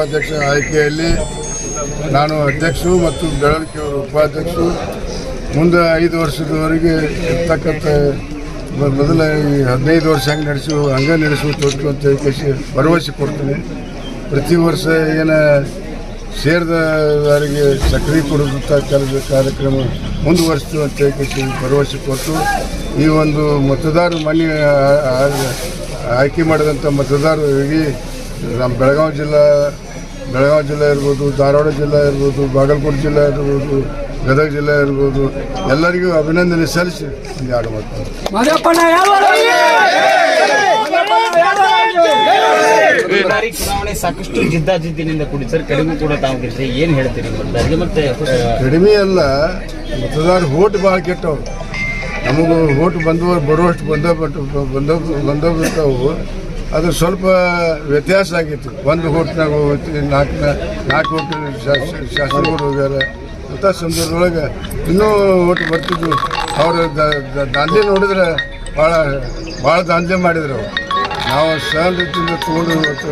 ಉಪಾಧ್ಯಕ್ಷ ಆಯ್ಕೆಯಲ್ಲಿ ನಾನು ಅಧ್ಯಕ್ಷರು ಮತ್ತು ಬೆಳವಣಿಗೆಯವರು ಉಪಾಧ್ಯಕ್ಷರು. ಮುಂದೆ 5 ವರ್ಷದವರೆಗೆ ಇರ್ತಕ್ಕಂಥ ಮೊದಲ ಈ 15 ವರ್ಷ ಹಂಗೆ ನಡೆಸುವ ತೊಟ್ಟು ಅಂತ ಹೇಳಿ ಭರವಸೆ ಕೊಡ್ತೀನಿ. ಪ್ರತಿ ವರ್ಷ ಏನು ಸೇರಿದವರಿಗೆ ಸಕ್ರೆ ಕೊಡುವಂಥ ಕಾರ್ಯಕ್ರಮ ಮುಂದುವರಿಸ್ತು ಅಂತ ಹೇಳಿ ಭರವಸೆ ಕೊಟ್ಟು ಈ ಒಂದು ಮತದಾರರು ಮನೆ ಆಯ್ಕೆ ಮಾಡಿದಂಥ ಮತದಾರರಿಗೆ ನಮ್ಮ ಬೆಳಗಾವಿ ಜಿಲ್ಲೆ ಇರ್ಬೋದು, ಧಾರವಾಡ ಜಿಲ್ಲೆ ಇರ್ಬೋದು, ಬಾಗಲಕೋಟೆ ಜಿಲ್ಲೆ ಇರ್ಬೋದು, ಗದಗ ಜಿಲ್ಲೆ ಇರ್ಬೋದು, ಎಲ್ಲರಿಗೂ ಅಭಿನಂದನೆ ಸಲ್ಲಿಸಿ ಒಂದು 2 ಮಾತು. ಚುನಾವಣೆ ಸಾಕಷ್ಟು ಜಿದ್ದಾಜಿದ್ದಿನಿಂದ ಕೂಡಿ ಸರ್, ಕಡಿಮೆ ಕೂಡ ತಾವು ಗೆಲ್ತೀರಿ, ಏನು ಹೇಳ್ತೀರಿ ಮತದಾರರಿಗೆ? ಮತ್ತೆ ಕಡಿಮೆ ಅಲ್ಲ, ಮತದಾರ ಓಟ್ ಭಾಳ ಕೆಟ್ಟವು. ನಮಗೂ ಓಟ್ ಬರುವಷ್ಟು ಬಂದವು. ಅದು ಸ್ವಲ್ಪ ವ್ಯತ್ಯಾಸ ಆಗಿತ್ತು. 1 ಓಟ್ನಾಗ ಹೋಗ್ತಿ, 4 ಓಟ್ ಶಾಸಕರು ಹೋಗ್ಯಾರ ಅಂಥ ಸಂದರ್ಭದೊಳಗೆ ಇನ್ನೂ ಓಟ್ ಬರ್ತಿದ್ವು. ಅವರು ದಾಂಧಲೆ ನೋಡಿದ್ರೆ ಭಾಳ ದಾಂಧಲೆ ಮಾಡಿದ್ರು. ನಾವು ಸಹನ ರೀತಿಯಿಂದ ತೊಗೊಂಡು ಇವತ್ತು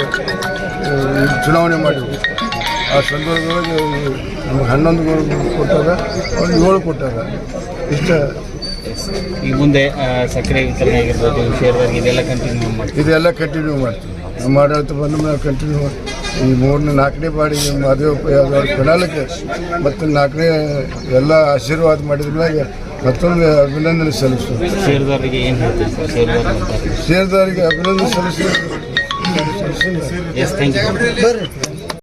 ಚುನಾವಣೆ ಮಾಡಿದ್ವಿ. ಆ ಸಂದರ್ಭದೊಳಗೆ ನಮ್ಗೆ 11 ಕೊಟ್ಟಾರ, ಅವ್ರಿಗೆ 7 ಕೊಟ್ಟಾರ. ಇಷ್ಟ ಈ ಮುಂದೆ ಸಕ್ಕರೆ ವಿತರಣೆ ಆಗಿರ್ಬೋದು, ಶೇರ್ದಾರಿಗೆ ಇದೆಲ್ಲ ಕಂಟಿನ್ಯೂ ಮಾಡ್ತೀವಿ. ನಮ್ಮ ಆಡಳಿತ ಬಂದ ಮೇಲೆ ಕಂಟಿನ್ಯೂ ಈ 3ನೇ 4ನೇ ಬಾರಿ ಮಾದೇವಪ್ಪ ಯಾದವ್ ಕಡಾಲಕ್ಕೆ ಮತ್ತು 4ನೇ ಎಲ್ಲ ಆಶೀರ್ವಾದ ಮಾಡಿದ ಮೇಲೆ ಮತ್ತೊಂದು ಅಭಿನಂದನೆ ಸಲ್ಲಿಸ್ತೀವಿ. ಶೇರ್ದಾರಿಗೆ ಏನು ಹೇಳ್ತೀವಿ ಸರ್? ಶೇರ್ದಾರಿಗೆ ಅಭಿನಂದನೆ ಸಲ್ಲಿಸ್ತೀವಿ. S, thank you.